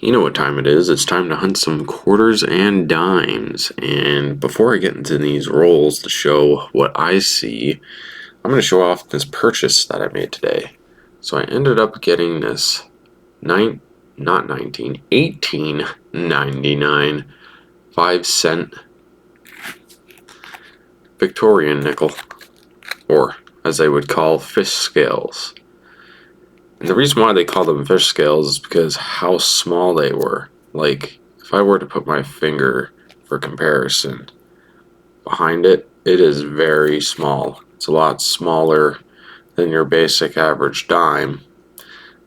You know what time it is. It's time to hunt some quarters and dimes. And before I get into these rolls to show what I see, I'm going to show off this purchase that I made today. So I ended up getting this 18.99 5-cent Victorian nickel, or as they would call fish scales. And the reason why they call them fish scales is because how small they were. Like, if I were to put my finger for comparison behind it, it is very small. It's a lot smaller than your basic average dime.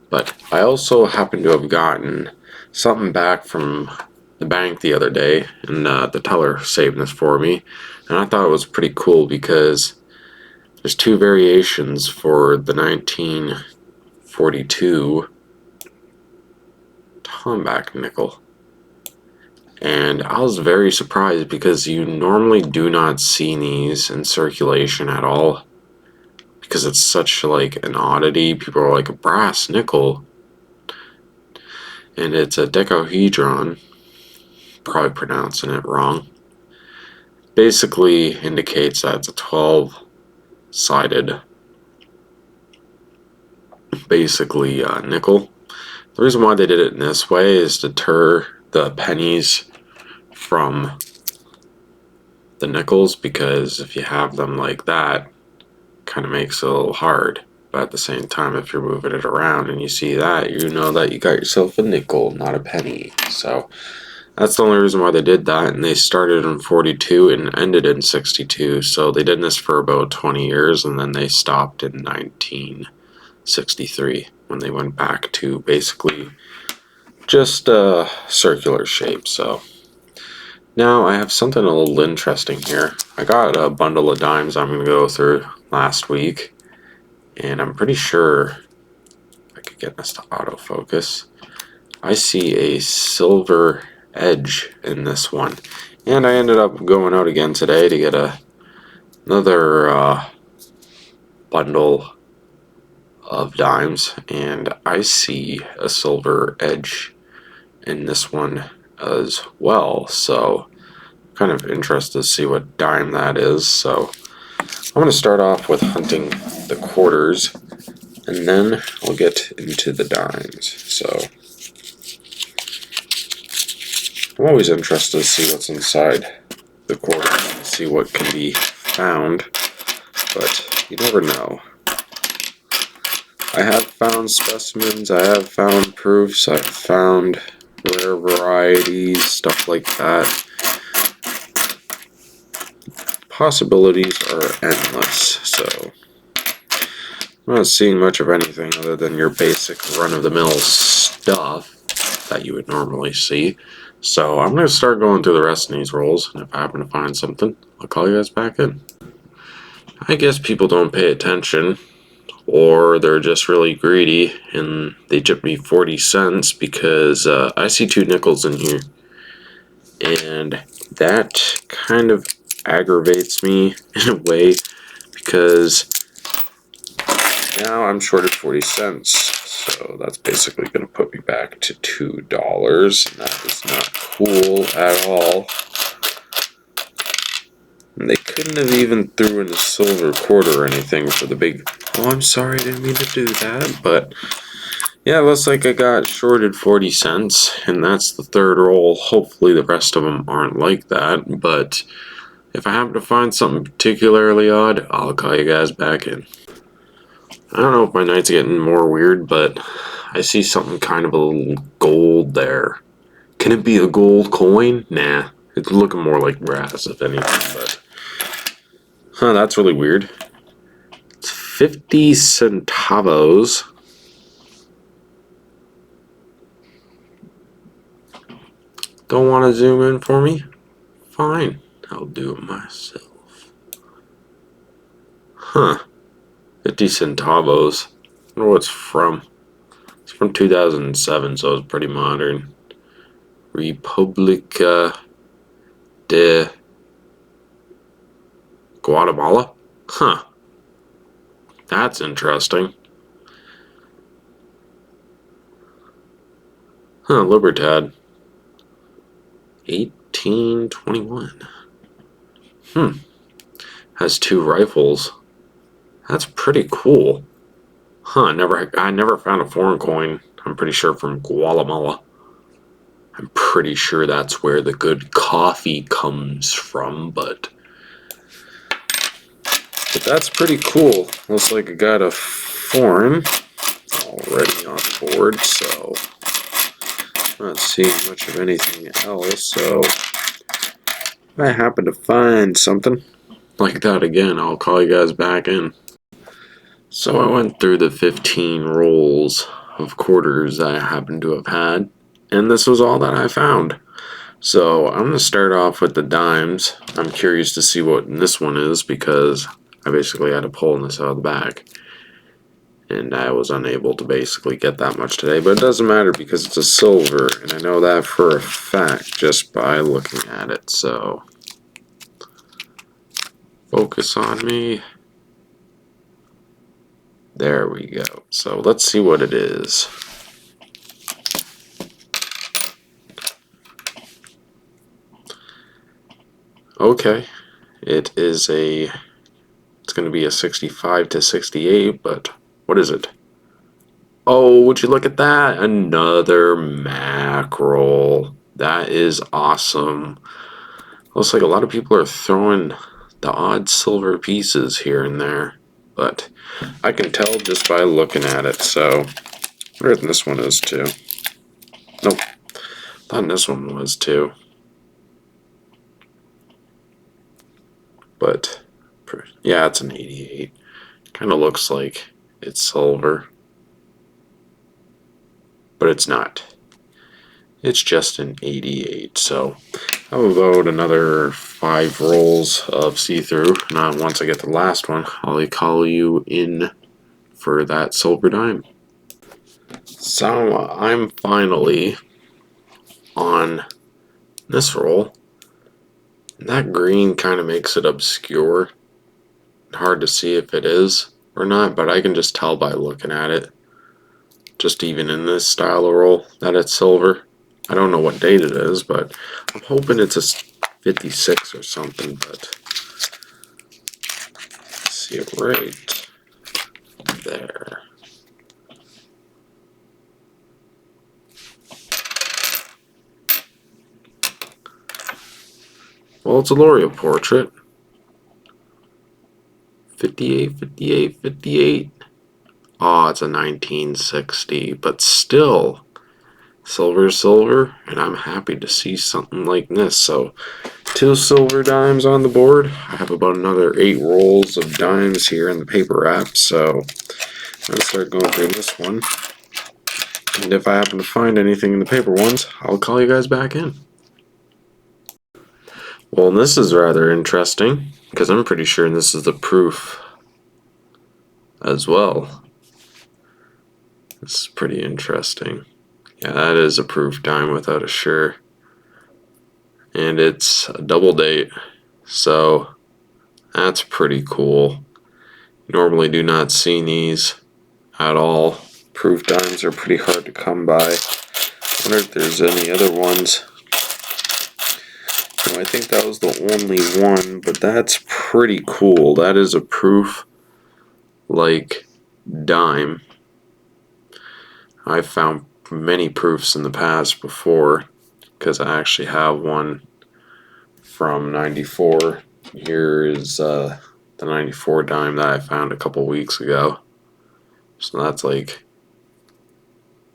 But I also happen to have gotten something back from the bank the other day, and the teller saved this for me. And I thought it was pretty cool because there's two variations for the 1942 Tomback nickel. And I was very surprised because you normally do not see these in circulation at all, because it's such like an oddity. People are like, a brass nickel, and it's a decahedron, probably pronouncing it wrong. Basically indicates that it's a 12-sided basically nickel. The reason why they did it in this way is to deter the pennies from the nickels, because if you have them like that, kind of makes it a little hard. But at the same time, if you're moving it around and you see that, you know that you got yourself a nickel, not a penny. So that's the only reason why they did that. And they started in 42 and ended in 62. So they did this for about 20 years, and then they stopped in 1963 when they went back to basically just a circular shape. So now I have something a little interesting here. I got a bundle of dimes I'm going to go through last week, and I'm pretty sure I could get this to autofocus. I see a silver edge in this one, and I ended up going out again today to get another bundle of dimes, and I see a silver edge in this one as well. So kind of interested to see what dime that is. So I'm going to start off with hunting the quarters, and then I'll get into the dimes. So I'm always interested to see what's inside the quarters and see what can be found, but you never know. I have found specimens, I have found proofs, I've found rare varieties, stuff like that. Possibilities are endless, so I'm not seeing much of anything other than your basic run-of-the-mill stuff that you would normally see. So I'm going to start going through the rest of these rolls, and if I happen to find something, I'll call you guys back in. I guess people don't pay attention, or they're just really greedy, and they tip me 40 cents because I see two nickels in here. And that kind of aggravates me in a way, because now I'm shorted 40 cents. So that's basically going to put me back to $2, and that is not cool at all. And they couldn't have even threw in a silver quarter or anything for the big, oh, I'm sorry, I didn't mean to do that. But yeah, it looks like I got shorted 40 cents, and that's the third roll. Hopefully the rest of them aren't like that, but if I happen to find something particularly odd, I'll call you guys back in. I don't know if my night's getting more weird, but I see something kind of a little gold there. Can it be a gold coin? Nah, it's looking more like brass, if anything, but that's really weird. It's 50 centavos. Don't want to zoom in for me? Fine, I'll do it myself. 50 centavos. I wonder what it's from. It's from 2007, so it's pretty modern. República de Guatemala? That's interesting. Huh, Libertad. 1821. Has 2 rifles. That's pretty cool. Huh, I never found a foreign coin. I'm pretty sure from Guatemala. I'm pretty sure that's where the good coffee comes from, but that's pretty cool. Looks like I got a foreign already on board, so not seeing much of anything else. So if I happen to find something like that again, I'll call you guys back in. So I went through the 15 rolls of quarters I happen to have had, and this was all that I found. So I'm going to start off with the dimes. I'm curious to see what this one is because I basically had to pull this out of the back. And I was unable to basically get that much today, but it doesn't matter because it's a silver, and I know that for a fact just by looking at it. So focus on me. There we go. So let's see what it is. Okay, it's going to be a 65 to 68, but what is it? Oh, would you look at that? Another mackerel. That is awesome. Looks like a lot of people are throwing the odd silver pieces here and there, but I can tell just by looking at it. So, I wonder if this one is too. Nope, thought this one was too. But yeah, it's an 88. Kind of looks like it's silver, but it's not. It's just an 88. So how about another 5 rolls of see-through? And once I get the last one, I'll call you in for that silver dime. So I'm finally on this roll. That green kind of makes it obscure. Hard to see if it is or not, but I can just tell by looking at it. Just even in this style of roll that it's silver. I don't know what date it is, but I'm hoping it's a 56 or something, but see it right there. Well, it's a L'Oreal portrait. 58, 58, 58. Oh, it's a 1960, but still, silver, silver, and I'm happy to see something like this. So, 2 silver dimes on the board. I have about another 8 rolls of dimes here in the paper wrap, so let's start going through this one. And if I happen to find anything in the paper ones, I'll call you guys back in. Well, this is rather interesting, because I'm pretty sure this is the proof as well. This is pretty interesting. Yeah, that is a proof dime without a sure. And it's a double date, so that's pretty cool. Normally do not see these at all. Proof dimes are pretty hard to come by. I wonder if there's any other ones. No, I think that was the only one, but that's pretty cool. That is a proof like dime. I've found many proofs in the past before because I actually have one from 94. Here is the 94 dime that I found a couple weeks ago. So that's like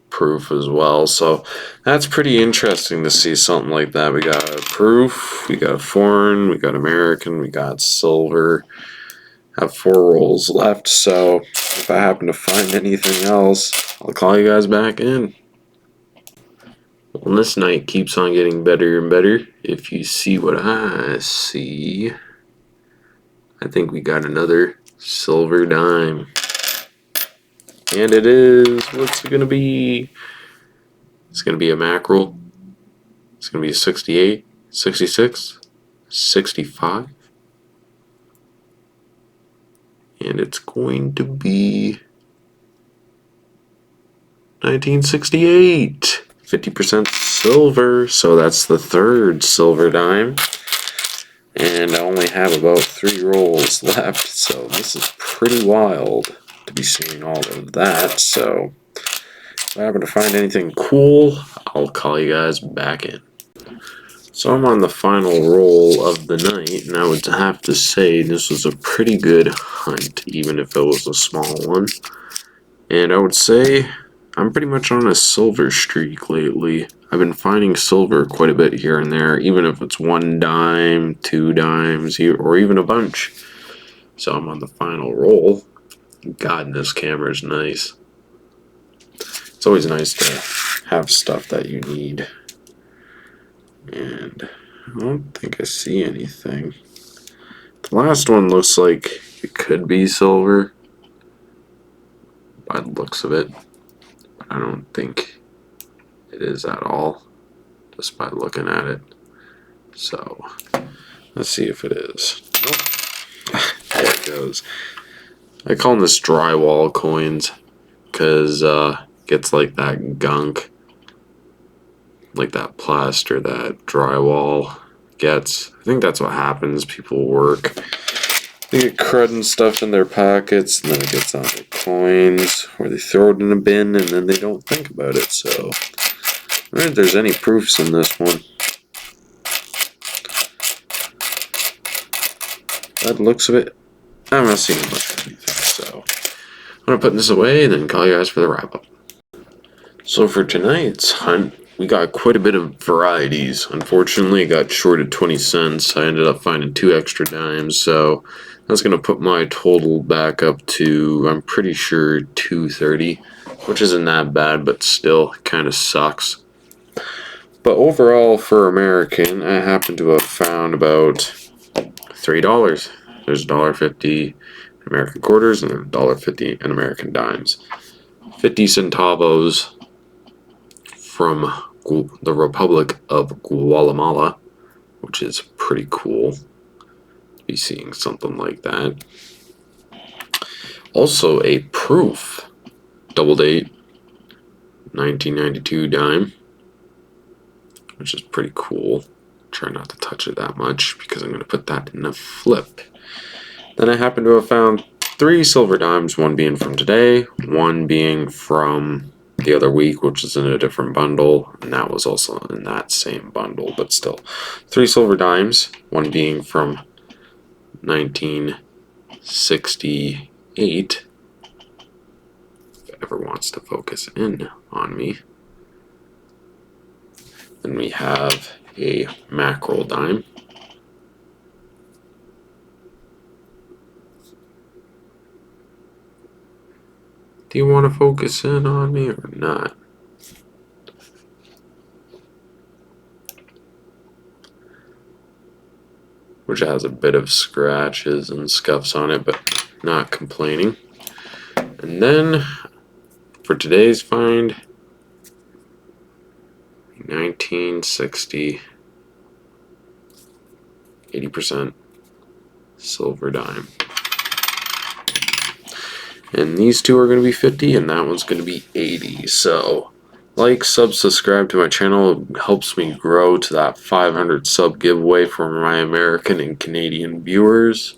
proof as well. So that's pretty interesting to see something like that. We got a proof, we got a foreign, we got American, we got silver. Have 4 rolls left, so if I happen to find anything else, I'll call you guys back in. Well, this night keeps on getting better and better. If you see what I see, I think we got another silver dime. And it is, what's it going to be? It's going to be a mackerel. It's going to be a 68, 66, 65. And it's going to be 1968. 50% silver, so that's the third silver dime. And I only have about 3 rolls left, so this is pretty wild to be seeing all of that. So if I happen to find anything cool, I'll call you guys back in. So I'm on the final roll of the night, and I would have to say this was a pretty good hunt, even if it was a small one. And I would say I'm pretty much on a silver streak lately. I've been finding silver quite a bit here and there, even if it's 1 dime, 2 dimes, or even a bunch. So I'm on the final roll. God, this camera is nice. It's always nice to have stuff that you need. And I don't think I see anything. The last one looks like it could be silver by the looks of it. But I don't think it is at all, just by looking at it. So let's see if it is. Nope. There it goes. I call them this drywall coins because it gets like that gunk, like that plaster that drywall gets. I think that's what happens. People work, they get crud and stuff in their pockets, and then it gets on their coins, or they throw it in a bin and then they don't think about it. So I don't know if there's any proofs in this one. By the looks of it, I'm not seeing much of anything. So I'm gonna put this away and then call you guys for the wrap up. So for tonight's hunt, we got quite a bit of varieties. Unfortunately, it got short of 20 cents. I ended up finding 2 extra dimes, so that's going to put my total back up to, I'm pretty sure, $2.30, which isn't that bad, but still kind of sucks. But overall, for American, I happen to have found about $3. There's $1.50 American quarters and $1.50 in American dimes. 50 centavos from the Republic of Guatemala, which is pretty cool to be seeing something like that. Also a proof double date 1992 dime, which is pretty cool. Try not to touch it that much because I'm going to put that in a flip. Then I happen to have found 3 silver dimes, one being from today, one being from the other week, which is in a different bundle, and that was also in that same bundle, but still 3 silver dimes, one being from 1968, if ever wants to focus in on me. Then we have a mackerel dime, do you want to focus in on me or not? Which has a bit of scratches and scuffs on it, but not complaining. And then for today's find, 1960 80% silver dime. And these 2 are going to be 50 and that one's going to be 80. So like, sub, subscribe to my channel. It helps me grow to that 500 sub giveaway for my American and Canadian viewers.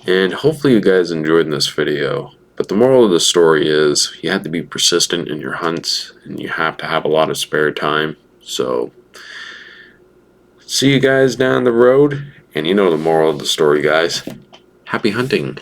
And hopefully you guys enjoyed this video. But the moral of the story is you have to be persistent in your hunts and you have to have a lot of spare time. So see you guys down the road. And you know the moral of the story, guys. Happy hunting.